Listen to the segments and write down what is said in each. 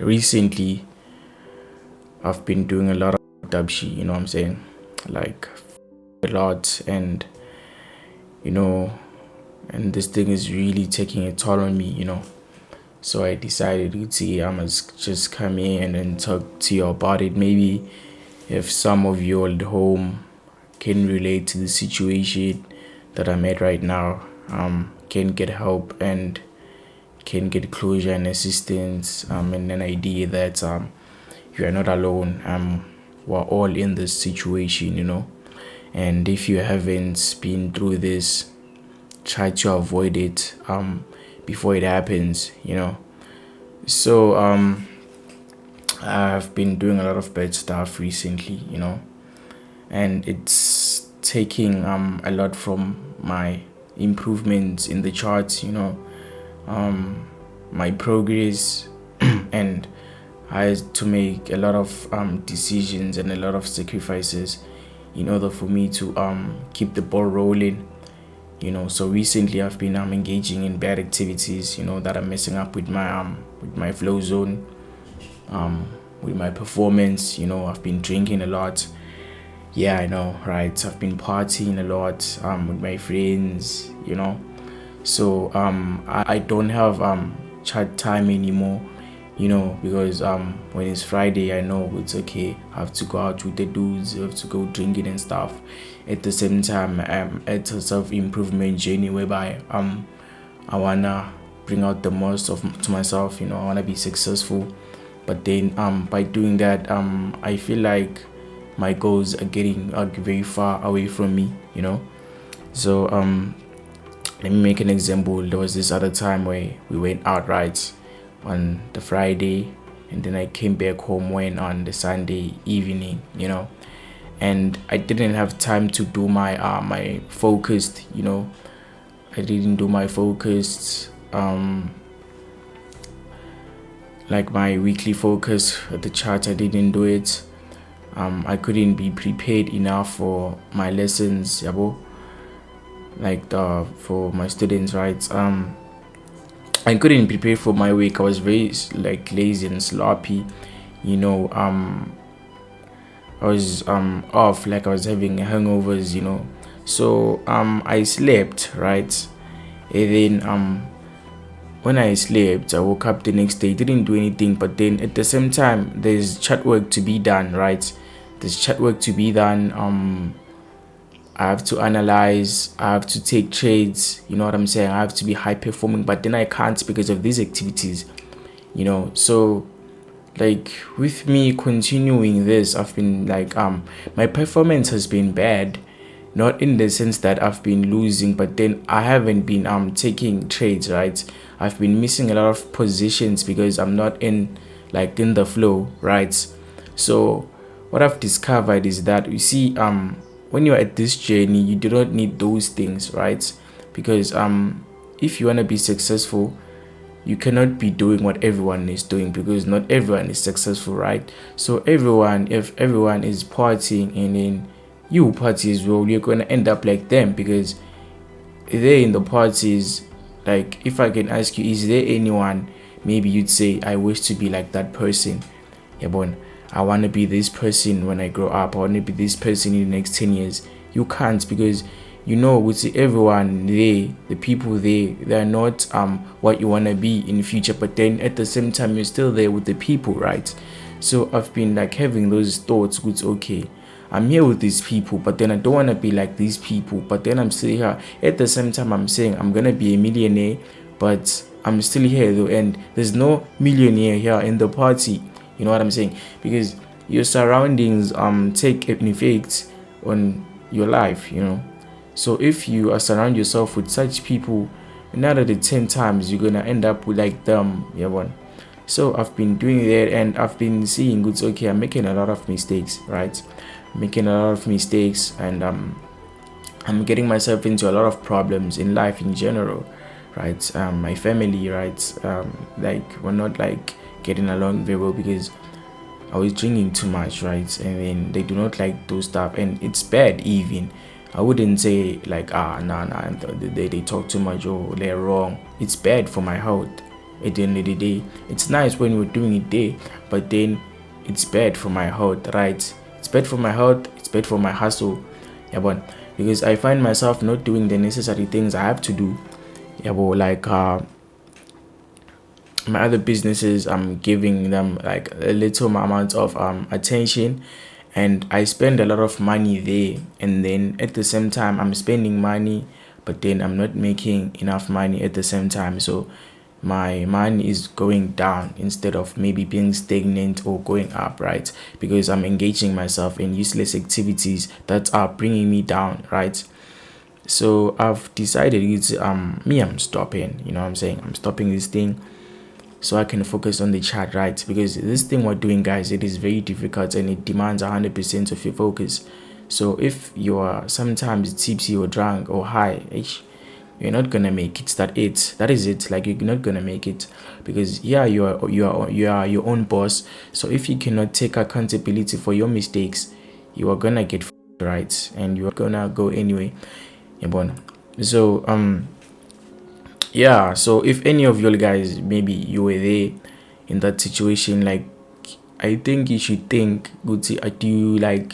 recently I've been doing a lot of dabshi, you know what I'm saying? Like a lot, and you know, and this thing is really taking a toll on me, you know. So I decided to see I must just come in and talk to you about it. Maybe if some of you at home can relate to the situation that I'm at right now, can get help and can get closure and assistance, and an idea that you are not alone. We're all in this situation, you know. And if you haven't been through this, try to avoid it before it happens, you know. So I've been doing a lot of bad stuff recently, you know, and it's taking a lot from my improvements in the charts, you know, my progress, and I had to make a lot of decisions and a lot of sacrifices in order for me to keep the ball rolling, you know. So recently I've been engaging in bad activities, you know, that are messing up with my flow zone, with my performance. You know, I've been drinking a lot. Yeah, I know, right? I've been partying a lot with my friends, you know. So I don't have chat time anymore, you know, because when it's Friday, I know it's okay. I have to go out with the dudes, I have to go drinking and stuff. At the same time, it's a self-improvement journey whereby I wanna bring out the most of to myself, you know. I wanna be successful, but then by doing that, I feel like my goals are getting very far away from me, you know. So let me make an example. There was this other time where we went out, right, on the Friday, and then I came back home when on the Sunday evening, you know, and I didn't have time to do my focused, you know. I didn't do my focused like my weekly focus at the chart. I didn't do it. I couldn't be prepared enough for my lessons, yabo, like for my students, right? I couldn't prepare for my week. I was very like lazy and sloppy, you know. I was off, like I was having hangovers, you know. So I slept, right, and then when I slept, I woke up the next day, didn't do anything. But then at the same time, there's chat work to be done, right? There's chat work to be done. I have to analyze, I have to take trades, you know what I'm saying? I have to be high performing, but then I can't because of these activities, you know. So like with me continuing this, I've been like my performance has been bad, not in the sense that I've been losing, but then I haven't been taking trades, right? I've been missing a lot of positions because I'm not in the flow, right? So what I've discovered is that, you see, when you're at this journey, you do not need those things, right? Because if you want to be successful, you cannot be doing what everyone is doing, because not everyone is successful, right? So if everyone is partying and then you party as well, you're gonna end up like them, because they're in the parties. Like, if I can ask you, is there anyone maybe you'd say, I wish to be like that person? Yeah, but I want to be this person when I grow up. I want to be this person in the next 10 years. You can't, because you know, with everyone there, the people there, they're not what you want to be in the future. But then at the same time, you're still there with the people, right? So I've been like having those thoughts, which, okay, I'm here with these people, but then I don't want to be like these people. But then I'm still here. At the same time, I'm saying I'm gonna be a millionaire, but I'm still here though, and there's no millionaire here in the party. You know what I'm saying? Because your surroundings take an effect on your life, you know. So if you are surround yourself with such people, 9 out of 10 times you're gonna end up with like them, yeah, one. So I've been doing that, and I've been seeing it's okay. I'm making a lot of mistakes, right? Making a lot of mistakes, and I'm getting myself into a lot of problems in life in general, right? My family, right? Like, we're not like getting along very well because I was drinking too much, right? And then they do not like those stuff, and it's bad. Even I wouldn't say like, nah, they talk too much or they're wrong. It's bad for my health, at the end of the day. It's nice when we're doing it there, but then it's bad for my health, right? It's bad for my health, it's bad for my hustle. Yeah, but because I find myself not doing the necessary things I have to do. Yeah, but like my other businesses, I'm giving them like a little amount of attention, and I spend a lot of money there, and then at the same time I'm spending money, but then I'm not making enough money at the same time. So my money is going down instead of maybe being stagnant or going up, right? Because I'm engaging myself in useless activities that are bringing me down, right? So I've decided it's I'm stopping, you know what I'm saying? I'm stopping this thing so I can focus on the chart, right? Because this thing we're doing, guys, it is very difficult and it demands 100% of your focus. So if you are sometimes tipsy or drunk or high, you're not gonna make it. That is it. Like, you're not gonna make it, because yeah, you are your own boss. So if you cannot take accountability for your mistakes, you are gonna get right, and you're gonna go anyway. Yeah, bon. So yeah, so if any of you guys, maybe you were there in that situation, like, I think you should think, Gucci, do you like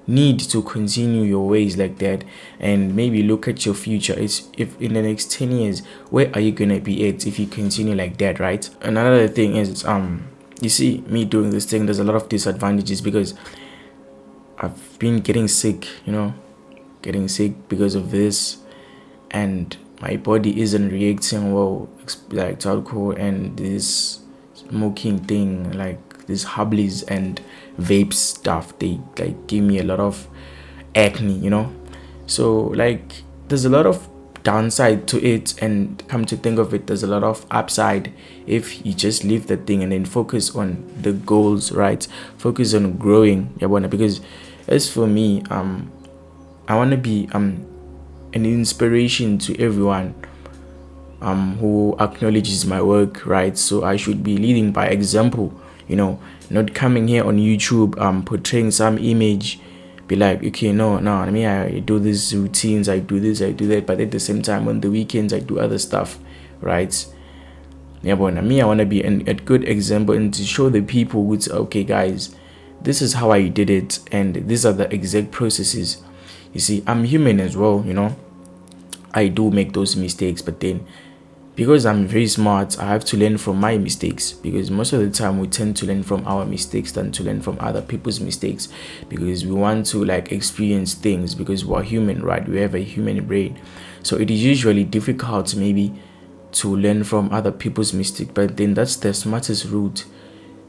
need to continue your ways like that? And maybe look at your future. It's if in the next 10 years, where are you gonna be at if you continue like that, right? Another thing is you see, me doing this thing, there's a lot of disadvantages, because I've been getting sick, getting sick because of this, and my body isn't reacting well, like to alcohol and this smoking thing, like these hubblies and vape stuff. They like give me a lot of acne. So like there's a lot of downside to it, and come to think of it, there's a lot of upside if you just leave the thing and then focus on the goals, right? Focus on growing. Yeah, because as for me, I want to be an inspiration to everyone who acknowledges my work, right? So I should be leading by example, not coming here on YouTube portraying some image, be like, okay, no, I mean, I do these routines, I do this, I do that, but at the same time on the weekends I do other stuff, right? Yeah, but me, I want to be a good example and to show the people who's okay, guys, this is how I did it, and these are the exact processes. You see, I'm human as well, I do make those mistakes, but then because I'm very smart, I have to learn from my mistakes, because most of the time we tend to learn from our mistakes than to learn from other people's mistakes, because we want to like experience things, because we're human, right? We have a human brain. So it is usually difficult maybe to learn from other people's mistakes, but then that's the smartest route,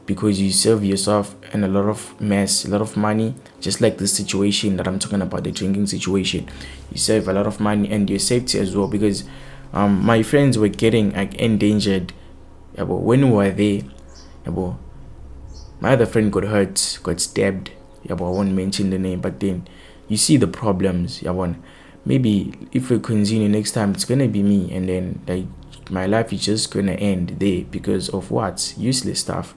because you save yourself and a lot of mess, a lot of money, just like this situation that I'm talking about, the drinking situation. You save a lot of money and your safety as well, because my friends were getting like endangered. Yeah, but when we were there, yeah, but my other friend got hurt, got stabbed. Yeah, but I won't mention the name, but then you see the problems. Yeah, but maybe if we continue next time, it's gonna be me, and then like my life is just gonna end there because of what? Useless stuff.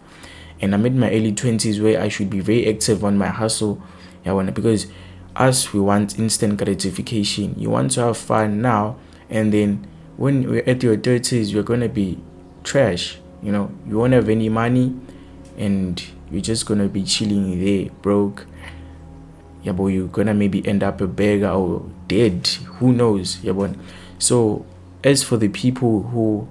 And I'm in my early 20s where I should be very active on my hustle. Yeah, because us, we want instant gratification. You want to have fun now, and then when we're at your 30s, you're gonna be trash. You won't have any money, and you're just gonna be chilling there broke. Yeah, but you're gonna maybe end up a beggar or dead. Who knows? Yeah, but so as for the people who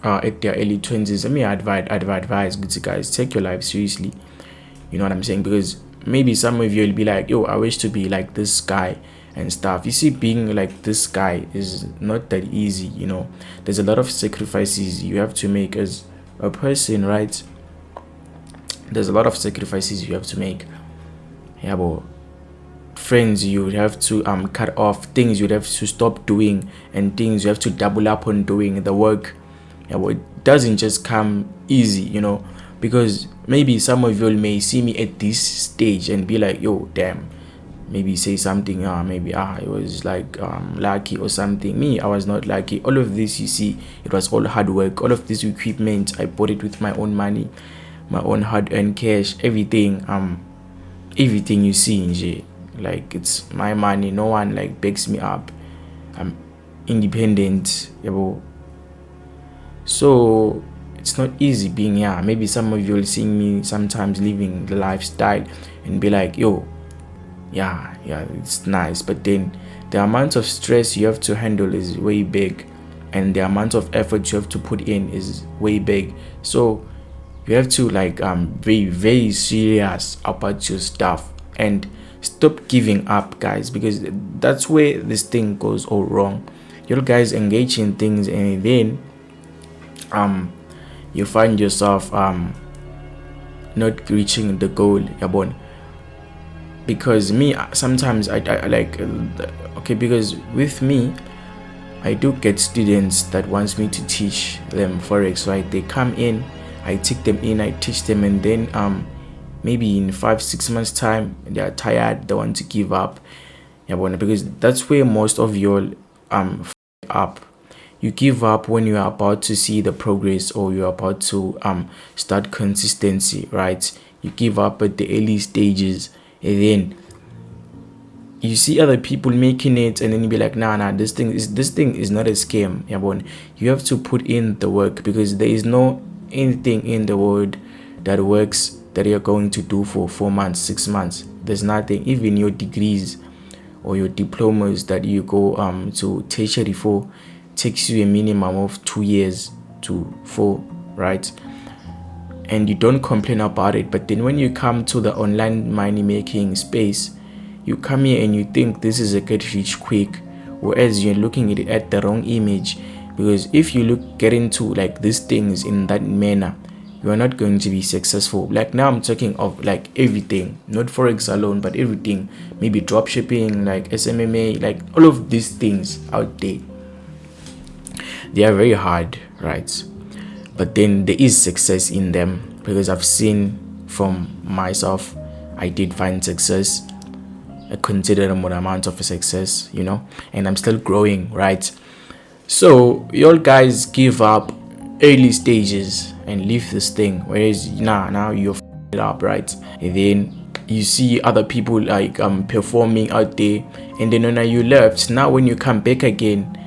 at their early 20s, I'd advise good guys, take your life seriously. You know what I'm saying? Because maybe some of you will be like, yo, I wish to be like this guy and stuff. You see, being like this guy is not that easy. There's a lot of sacrifices you have to make as a person, right? There's a lot of sacrifices you have to make. Yeah, but friends you would have to cut off, things you'd have to stop doing, and things you have to double up on doing the work. Yeah, but it doesn't just come easy, because maybe some of you may see me at this stage and be like, yo, damn, maybe say something, maybe it was like lucky or something. Me, I was not lucky. All of this, you see, it was all hard work. All of this equipment, I bought it with my own money, my own hard-earned cash, everything you see in like it's my money. No one like backs me up. I'm independent. Yeah, So it's not easy being here. Maybe some of you will see me sometimes living the lifestyle and be like, yo, yeah, it's nice, but then the amount of stress you have to handle is way big, and the amount of effort you have to put in is way big. So you have to like be very serious about your stuff and stop giving up, guys, because that's where this thing goes all wrong. You guys engage in things and then you find yourself not reaching the goal, yabon. Because me sometimes I like okay, because with me I do get students that wants me to teach them forex, right? They come in, I take them in, I teach them, and then maybe in 5-6 months time they are tired, they want to give up, yabona, because that's where most of your up. You give up when you are about to see the progress, or you're about to start consistency, right? You give up at the early stages, and then you see other people making it, and then you be like, nah, this thing is not a scam, yabon. You have to put in the work, because there is no anything in the world that works that you're going to do for 4 months, 6 months. There's nothing. Even your degrees or your diplomas that you go to tertiary for takes you a minimum of 2 years to 4, right? And you don't complain about it. But then when you come to the online money making space, you come here and you think this is a get rich quick, whereas you're looking at it at the wrong image. Because if you get into like these things in that manner, you are not going to be successful. Like now I'm talking of like everything, not forex alone, but everything. Maybe drop shipping, like SMMA, like all of these things out there, they are very hard, right? But then there is success in them, because I've seen from myself, I did find success, a considerable amount of success, and I'm still growing, right? So you guys give up early stages and leave this thing, whereas now you're it up, right? And then you see other people like performing out there, and then when you left, now when you come back again,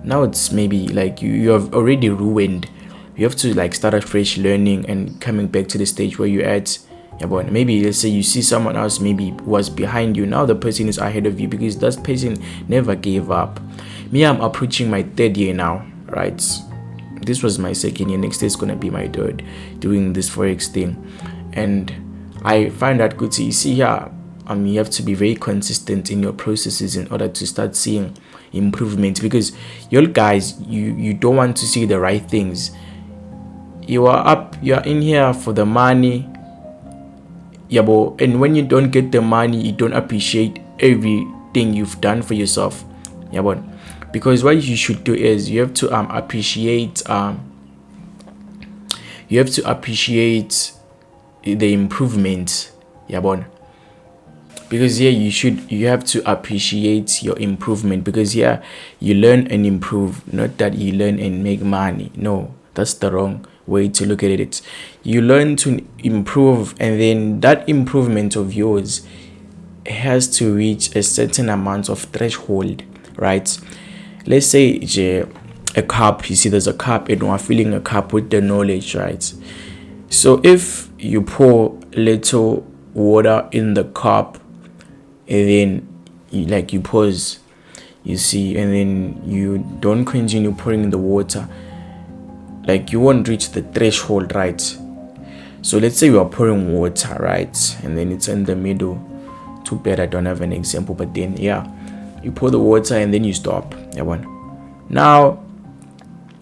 now it's maybe like you have already ruined. You have to like start afresh, learning and coming back to the stage where you're at. Yeah, but maybe let's say you see someone else maybe was behind you, now the person is ahead of you, because that person never gave up. Me, I'm approaching my 3rd year now, right? This was my 2nd year, next year is gonna be my 3rd doing this forex thing, and I find that good. You see here, you have to be very consistent in your processes in order to start seeing improvement, because you guys, you don't want to see the right things. You are in here for the money, yabo, and when you don't get the money, you don't appreciate everything you've done for yourself, yabo. Because what you should do is you have to appreciate the improvement, yabo. Because here you have to appreciate your improvement, because here you learn and improve, not that you learn and make money. No, that's the wrong way to look at it. You learn to improve, and then that improvement of yours has to reach a certain amount of threshold, right? Let's say a cup, you see there's a cup and we're filling a cup with the knowledge, right? So if you pour little water in the cup, and then you pause, you see, and then you don't continue pouring the water, like you won't reach the threshold, right? So let's say you are pouring water, right, and then it's in the middle. Too bad I don't have an example, but then you pour the water and then you stop. Now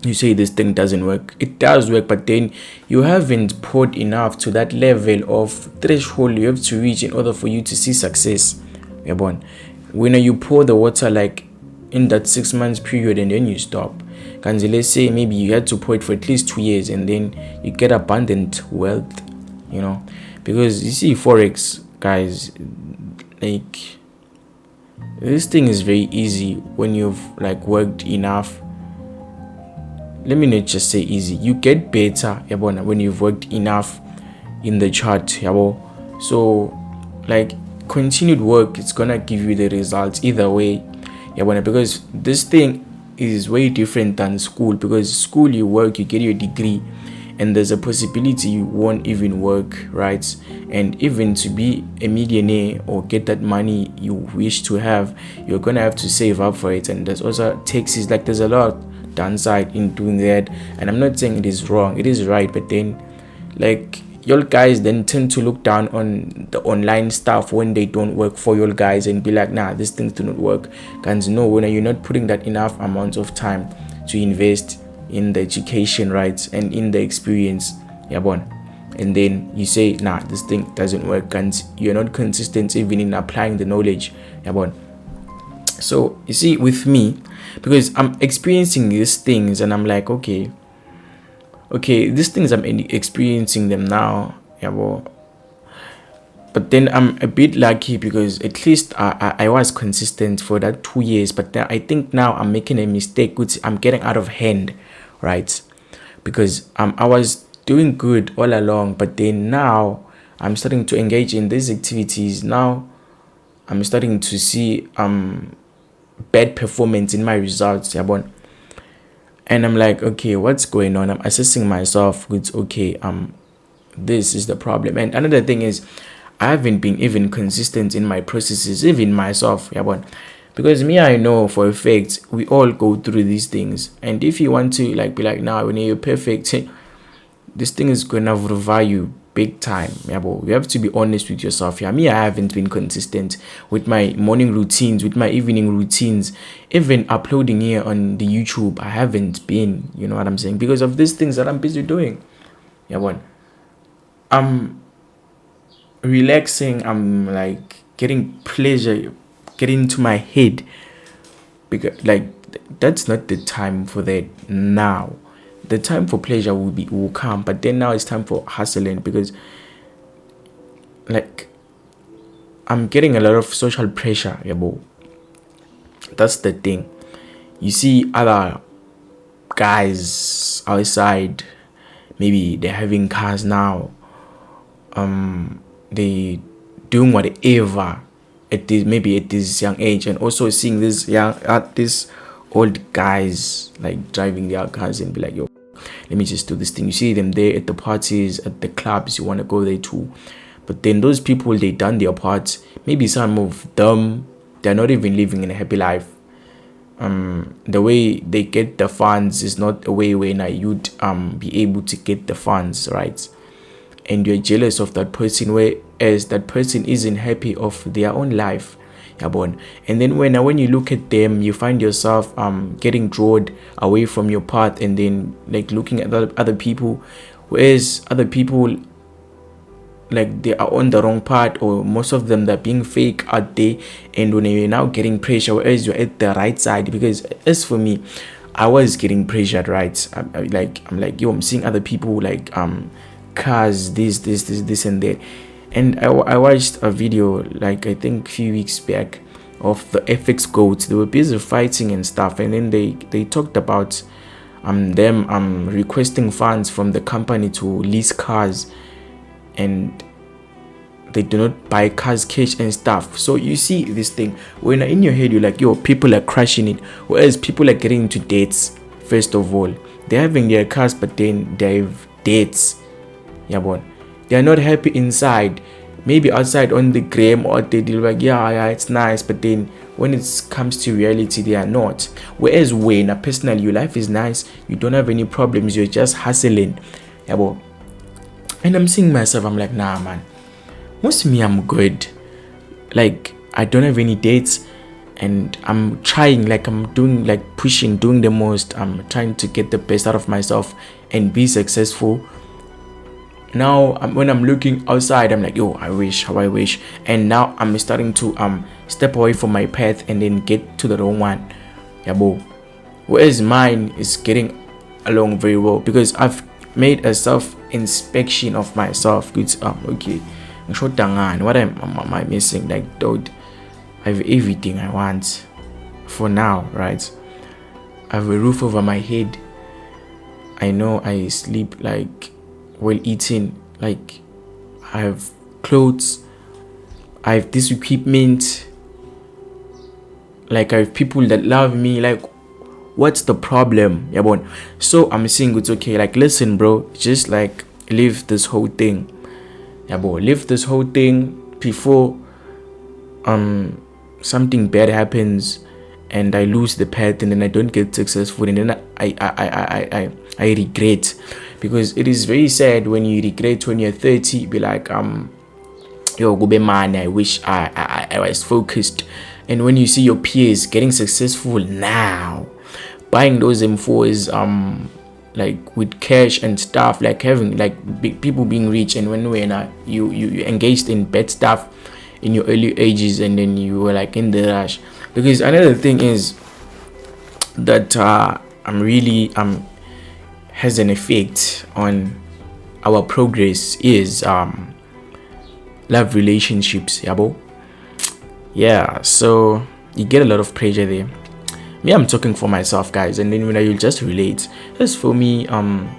you say this thing doesn't work. It does work, but then you haven't poured enough to that level of threshold you have to reach in order for you to see success. When you pour the water like in that 6 months period and then you stop, let's say maybe you had to pour it for at least 2 years, and then you get abundant wealth, because you see forex, guys, like this thing is very easy when you've like worked enough. Let me not just say easy, you get better when you've worked enough in the chart. So like continued work, it's gonna give you the results either way, because this thing is way different than school, because school you work, you get your degree, and there's a possibility you won't even work, right? And even to be a millionaire or get that money you wish to have, you're gonna have to save up for it. And there's also taxes. Like, there's a lot of downside in doing that, and I'm not saying it is wrong, it is right. But then, like, y'all guys then tend to look down on the online stuff when they don't work for y'all guys, and be like, nah, these things do not work. Guys, no, when you're not putting that enough amount of time to invest in the education, right, and in the experience, and then you say, nah, this thing doesn't work, and you're not consistent even in applying the knowledge. So you see, with me, because I'm experiencing these things, and I'm like, okay, these things I'm experiencing them now, but then I'm a bit lucky, because at least I was consistent for that 2 years. But then I think now I'm making a mistake, which I'm getting out of hand, right? Because I was doing good all along, but then now I'm starting to engage in these activities. Now I'm starting to see bad performance in my results, and I'm like, okay, what's going on? I'm assessing myself with, okay, this is the problem. And another thing is, I haven't been even consistent in my processes, even myself, because me, I know for a fact we all go through these things. And if you want to like be like, nah, when you're perfect, this thing is gonna revive you big time. You have to be honest with yourself. Me, I haven't been consistent with my morning routines, with my evening routines, even uploading here on the YouTube. I haven't been, you know what I'm saying, because of these things that I'm busy doing. I'm relaxing, I'm like getting pleasure, getting into my head, because like that's not the time for that now. The time for pleasure will come, but then now it's time for hustling, because like I'm getting a lot of social pressure, that's the thing. You see other guys outside, maybe they're having cars now, they doing whatever at this young age, and also seeing these old guys like driving their cars, and be like, yo, let me just do this thing. You see them there at the parties, at the clubs, you want to go there too. But then those people, they done their part. Maybe some of them, they're not even living in a happy life. The way they get the funds is not a way when you'd be able to get the funds, right? And you're jealous of that person, whereas that person isn't happy of their own life. And then when you look at them, you find yourself getting drawn away from your path, and then like looking at other people, whereas other people, like, they are on the wrong path, or most of them, they're being fake out there, and when you're now getting pressure, whereas you're at the right side. Because as for me, I was getting pressured, right? I'm like, yo, I'm seeing other people like cars, this and that. And I watched a video, like, I think a few weeks back, of the FX goats. They were busy fighting and stuff, and then they talked about them requesting funds from the company to lease cars, and they do not buy cars cash and stuff. So you see this thing, when in your head you're like, yo, people are crushing it, whereas people are getting into debts. First of all, they're having their cars, but then they have debts. They are not happy inside. Maybe outside on the gram, or they do like, yeah, it's nice, but then when it comes to reality, they are not. Whereas when personally your life is nice, you don't have any problems, you're just hustling. And I'm seeing myself, I'm like, nah, man, most of me, I'm good. Like, I don't have any dates, and I'm trying, like, I'm doing, like, pushing, doing the most. I'm trying to get the best out of myself and be successful. Now when I'm looking outside, I'm like, yo, I wish. And now I'm starting to step away from my path and then get to the wrong one. Whereas mine is getting along very well, because I've made a self-inspection of myself. It's okay, what am I missing? Like, dude, I have everything I want for now, right? I have a roof over my head. I know I sleep like well eating, like I have clothes, I have this equipment, like I have people that love me. Like, what's the problem? Yabon. So I'm saying it's okay. Like, listen, bro, just like leave this whole thing. Yabo, leave this whole thing before something bad happens and I lose the path and then I don't get successful and then I regret. Because it is very sad when you regret when you're 30, be like, yo, go be man, I wish I was focused. And when you see your peers getting successful now, buying those M4s, like with cash and stuff, like having like people being rich, and when you engaged in bad stuff in your early ages, and then you were like in the rush. Because another thing is that has an effect on our progress is love relationships, yabo. Yeah, so you get a lot of pressure there. Me, I'm talking for myself, guys, and then when you'll just relate. As for me,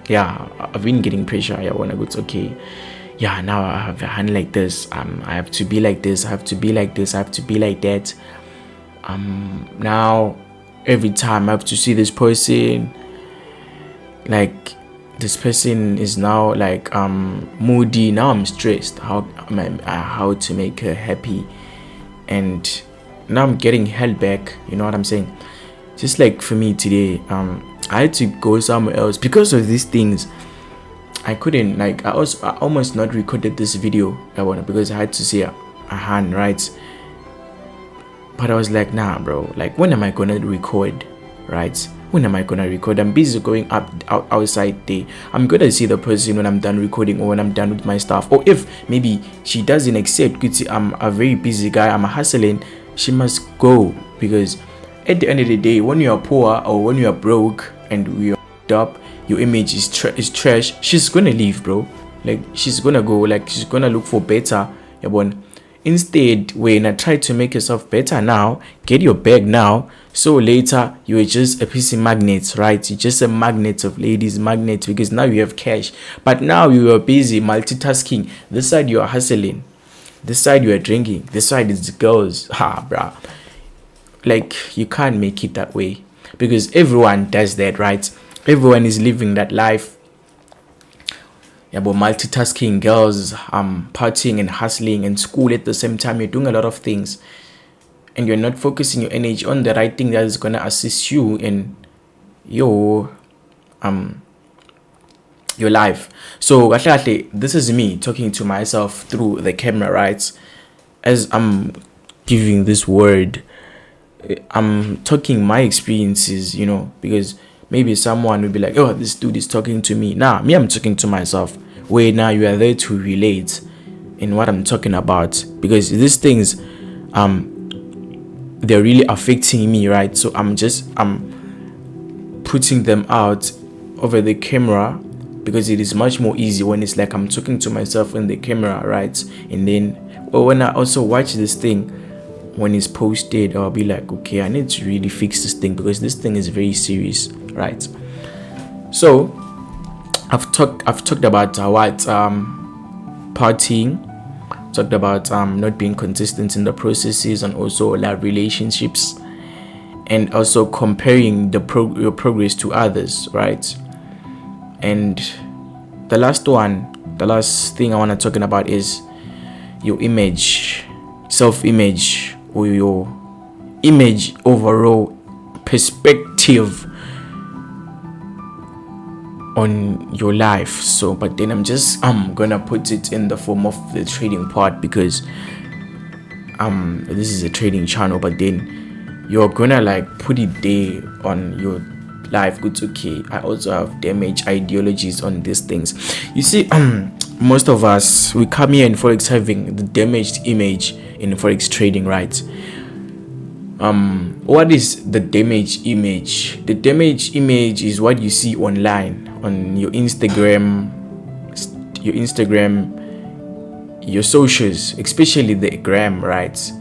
yeah, I've been getting pressure. Yeah, when I go, it's okay. Yeah, now I have a hand like this. I have to be like this. I have to be like this. I have to be like that. Now every time I have to see this person, like this person is now like moody. Now I'm stressed. How to make her happy, and now I'm getting held back. You know what I'm saying? Just like for me today, I had to go somewhere else because of these things. I couldn't, like, I almost not recorded this video because I had to see a hand, right? But I was like, nah, bro, like, when am I gonna record, right? When am I gonna record? I'm busy going outside there. I'm gonna see the person when I'm done recording or when I'm done with my stuff. Or if maybe she doesn't accept, could see I'm a very busy guy, I'm hustling, she must go. Because at the end of the day, when you are poor or when you are broke and you're up, your image is trash, she's gonna leave, bro. Like, she's gonna go, like, she's gonna look for better. Yeah, but instead, when I try to make yourself better now, get your bag now, so later you are just a piece of magnet, right? You're just a magnet of ladies, magnet, because now you have cash. But now you are busy multitasking. This side you are hustling, this side you are drinking, this side is the girls. Bruh. Like, you can't make it that way, because everyone does that, right? Everyone is living that life. Yeah, but multitasking, girls, partying and hustling and school at the same time. You're doing a lot of things, and you're not focusing your energy on the right thing that is gonna assist you in your life. So actually, this is me talking to myself through the camera, right? As I'm giving this word, I'm talking my experiences, you know, because maybe someone will be like, oh, this dude is talking to me. Nah, me, I'm talking to myself. Where now you are there to relate in what I'm talking about, because these things, they're really affecting me, right? So I'm putting them out over the camera, because it is much more easy when it's like I'm talking to myself in the camera, right? And then, when I also watch this thing, when it's posted, I'll be like, okay, I need to really fix this thing, because this thing is very serious, right? So I've talked about what partying, talked about not being consistent in the processes, and also love relationships, and also comparing your progress to others, right? And the last thing I want to talk about is your image, self-image, or your image overall perspective on your life. So, but then I'm gonna put it in the form of the trading part, because this is a trading channel, but then you're gonna like put it there on your life. Good, okay, I also have damaged ideologies on these things. You see, most of us, we come here in Forex having the damaged image in Forex trading, right? What is the damaged image? The damaged image is what you see online, on your Instagram, your socials, especially the gram, right?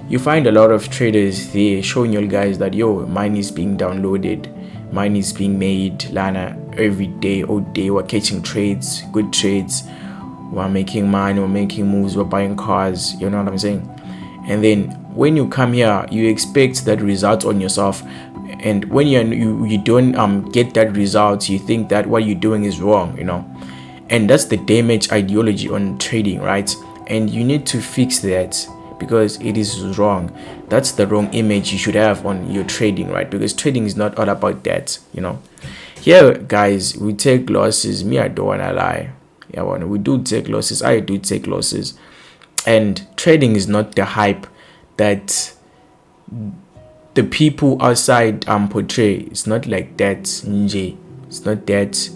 You find a lot of traders there showing you guys that, yo, mine is being downloaded, mine is being made, Lana, every day, all day. We're catching trades, good trades, we're making money, we're making moves, we're buying cars, you know what I'm saying? And then when you come here, you expect that result on yourself, and when you don't get that result, you think that what you're doing is wrong, and that's the damage ideology on trading, right? And you need to fix that, because it is wrong. That's the wrong image you should have on your trading, right? Because trading is not all about that. Here, guys, we take losses. Me, I don't wanna lie. Yeah, we do take losses. I do take losses, and trading is not the hype that the people outside portray. It's not like that, nje. It's not that.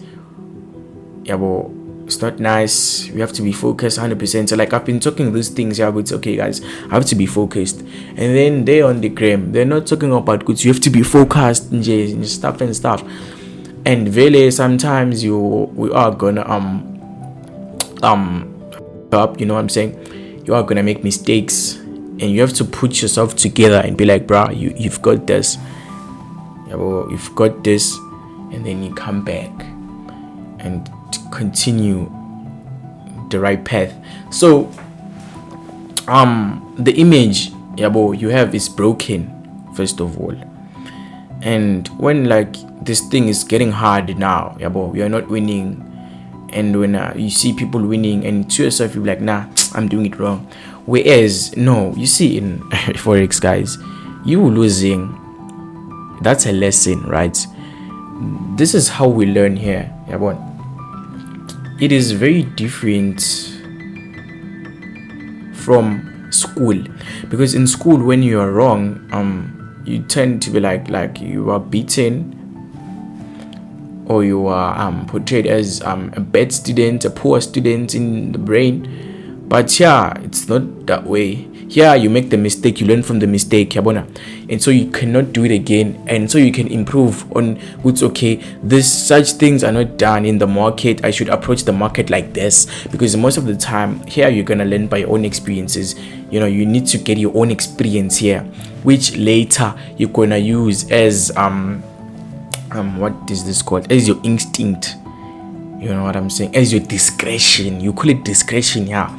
Yeah, but it's not nice. We have to be focused 100%. So like, I've been talking these things. Yeah, but okay, guys, I have to be focused. And then they on the gram, they're not talking about goods. You have to be focused, nje, and stuff. And really, sometimes we are gonna up. You know what I'm saying? You are gonna make mistakes, and you have to put yourself together and be like, bruh, you've got this. Yeah, well, you've got this, and then you come back and continue the right path. So the image you have is broken, first of all. And when like this thing is getting hard now, we are not winning, and when you see people winning, and to yourself you're like, nah, I'm doing it wrong. Whereas no, you see, in Forex, guys, you losing, that's a lesson, right? This is how we learn here. It is very different from school, because in school, when you are wrong, you tend to be like you are beaten, or you are portrayed as a bad student, a poor student in the brain. But yeah, it's not that way. Here you make the mistake, you learn from the mistake, and so you cannot do it again, and so you can improve on what's okay. Such things are not done in the market. I should approach the market like this, because most of the time here you're gonna learn by your own experiences. You need to get your own experience here, which later you're gonna use as what is this called, as your instinct. You know what I'm saying? As your discretion. You call it discretion, yeah.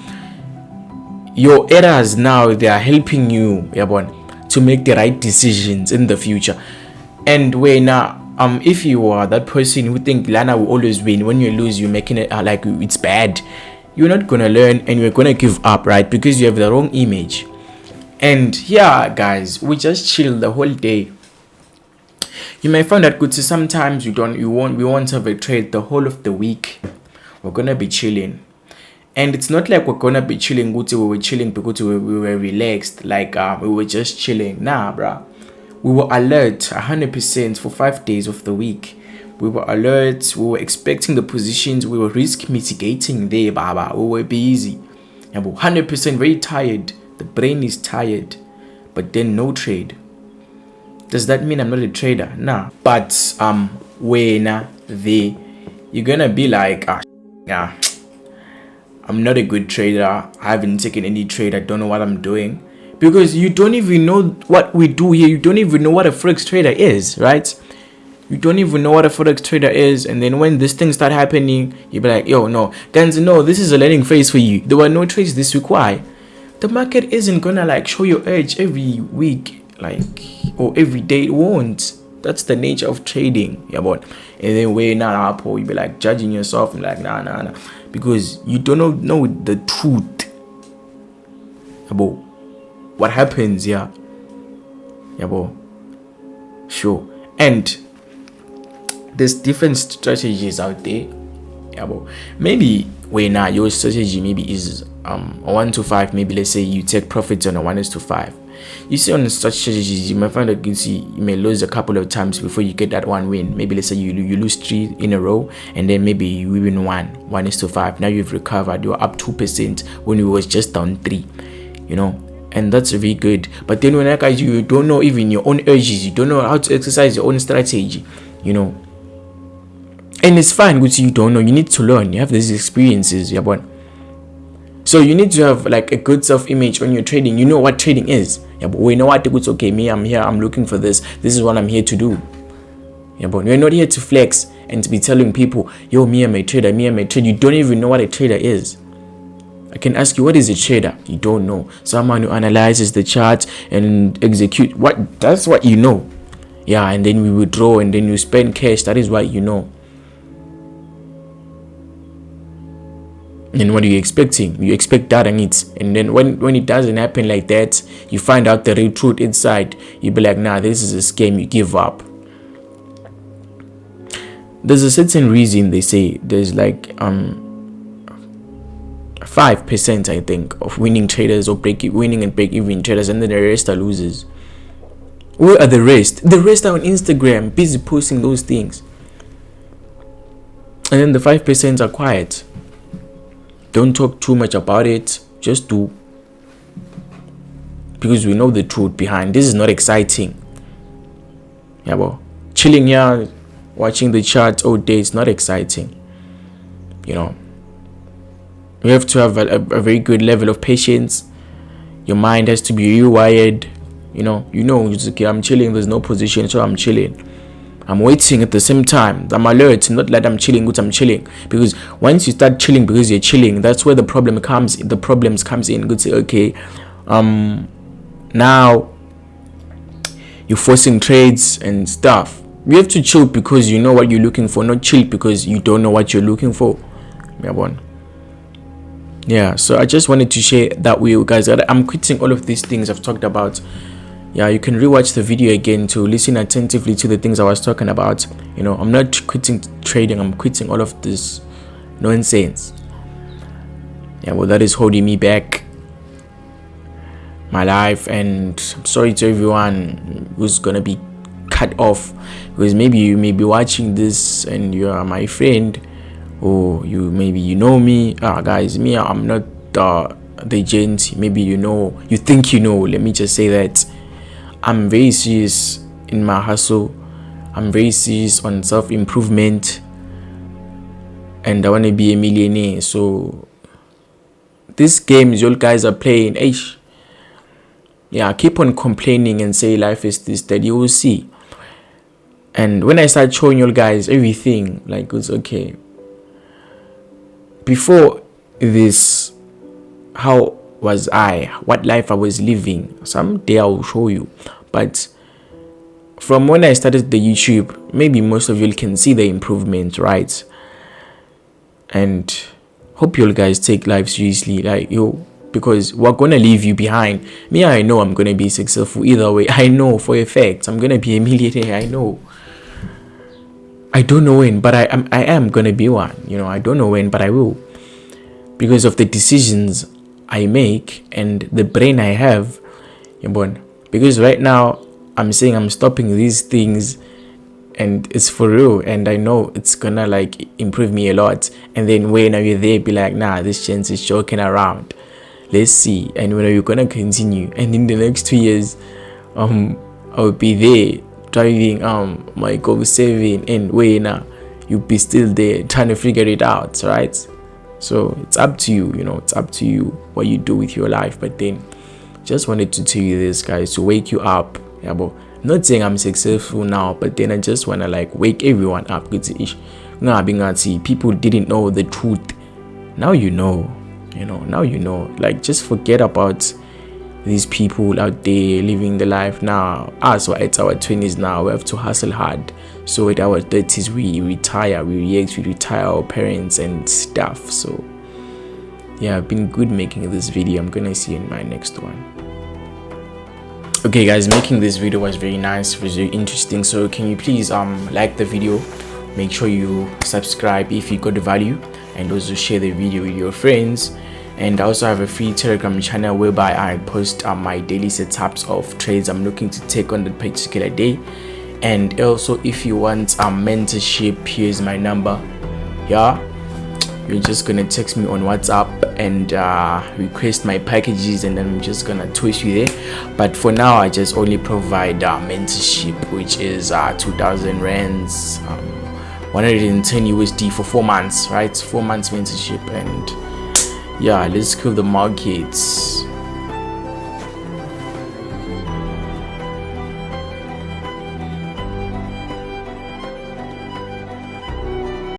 Your errors now, they are helping you, to make the right decisions in the future. And when if you are that person who think Lana will always win, when you lose, you're making it like it's bad, you're not gonna learn, and you're gonna give up, right? Because you have the wrong image. And yeah, guys, we just chill the whole day. You may find that good. So sometimes we won't have a trade the whole of the week. We're gonna be chilling. And it's not like we're gonna be chilling. We were chilling because we were relaxed, like we were just chilling. Nah, bruh. We were alert 100% for 5 days of the week. We were alert. We were expecting the positions. We were risk mitigating there, baba. We were busy. 100% very tired. The brain is tired, but then no trade. Does that mean I'm not a trader? Nah. But when you're gonna be like, yeah, I'm not a good trader. I haven't taken any trade. I don't know what I'm doing. Because you don't even know what we do here. You don't even know what a Forex trader is, right? You don't even know what a Forex trader is. And then when this thing start happening, you'll be like, yo, no. Guys, no, this is a learning phase for you. There were no trades this week. Why? The market isn't gonna like show your edge every week, or every day. It won't. That's the nature of trading. And then when up, you'll be like judging yourself and like, nah. Because you don't know the truth about what happens here. Sure. And there's different strategies out there. Maybe when your strategy maybe is a 1 to 5. Maybe let's say you take profits on a 1 to 5. You see, on such strategies, you might find that you may lose a couple of times before you get that one win. Maybe let's say you lose 3 in a row, and then maybe you win 1 is to 5. Now you've recovered. You're up 2% when you was just down 3. And that's very good. But then when guys, you don't know even your own urges, you don't know how to exercise your own strategy. And it's fine because you don't know. You need to learn. You have these experiences. So you need to have like a good self-image when you're trading. You know what trading is. But we know what it's okay. Me, I'm here. I'm looking for this. This is what I'm here to do. But you're not here to flex and to be telling people, yo, me, I'm a trader. Me, I'm a trader. You don't even know what a trader is. I can ask you, what is a trader? You don't know. Someone who analyzes the chart and execute. That's what you know. Yeah, and then we withdraw and then you spend cash. That is what you know. And what are you expecting? You expect that and it. And then when it doesn't happen like that, you find out the real truth inside. You be like, nah, this is a scam. You give up. There's a certain reason they say there's like 5%, I think, of winning traders or winning and break even traders, and then the rest are losers. Where are the rest? The rest are on Instagram, busy posting those things. And then the 5% are quiet. Don't talk too much about it. Just do. Because we know the truth behind. This is not exciting. Yeah, well, chilling here, watching the charts all day, it's not exciting. You know. You have to have a very good level of patience. Your mind has to be rewired. You know, it's okay, I'm chilling, there's no position, so I'm chilling. I'm waiting at the same time. I'm alert, not like I'm chilling, but I'm chilling. Because once you start chilling because you're chilling, that's where the problems comes in. Good say, okay, now you're forcing trades and stuff. You have to chill because you know what you're looking for, not chill because you don't know what you're looking for. Yeah, so I just wanted to share that with you guys. I'm quitting all of these things I've talked about. Yeah, you can rewatch the video again to listen attentively to the things I was talking about. You know, I'm not quitting trading, I'm quitting all of this nonsense. Yeah, well, that is holding me back my life. And I'm sorry to everyone who's gonna be cut off, because maybe you may be watching this and you are my friend, or you know me. Guys, I'm not the agent. Maybe you think let me just say that I'm very serious in my hustle. I'm very serious on self-improvement, and I want to be a millionaire. So these games you guys are playing, keep on complaining and say life is this, that you will see. And when I start showing you guys everything, like, it's okay. Before this, how was I? What life I was living? Someday I will show you. But from when I started the YouTube, maybe most of you can see the improvement, right? And hope you guys take life seriously, like because we're gonna leave you behind. I know I'm gonna be successful either way. I know for a fact I'm gonna be a millionaire. I know. I don't know when, but I am gonna be one. I don't know when, but I will, because of the decisions I make and the brain I have. Because right now I'm saying I'm stopping these things, and it's for real, and I know it's gonna like improve me a lot. And then when you're there, be like, nah, this chance is joking around. Let's see. And when are you gonna continue? And in the next 2 years, I'll be there driving my Go 7, and you'll be still there trying to figure it out, right? So it's up to you. It's up to you what you do with your life. But then just wanted to tell you this, guys, to wake you up. Yeah, but I'm not saying I'm successful now, but then I just want to like wake everyone up. People didn't know the truth. Now now like, just forget about these people out there living the life now. So it's our 20s now, we have to hustle hard. So at our 30s we retire, we retire our parents and stuff. So yeah, I've been good making this video. I'm gonna see you in my next one. Okay guys, making this video was very nice, it was very interesting. So can you please like the video, make sure you subscribe if you got the value, and also share the video with your friends. And I also have a free Telegram channel whereby I post my daily setups of trades I'm looking to take on that particular day. And also, if you want mentorship, here's my number. Yeah, you're just gonna text me on WhatsApp and request my packages, and then I'm just gonna twist you there. But for now, I just only provide mentorship, which is 2,000 rands, 110 USD for 4 months, right? 4 months mentorship. And yeah, let's kill the markets.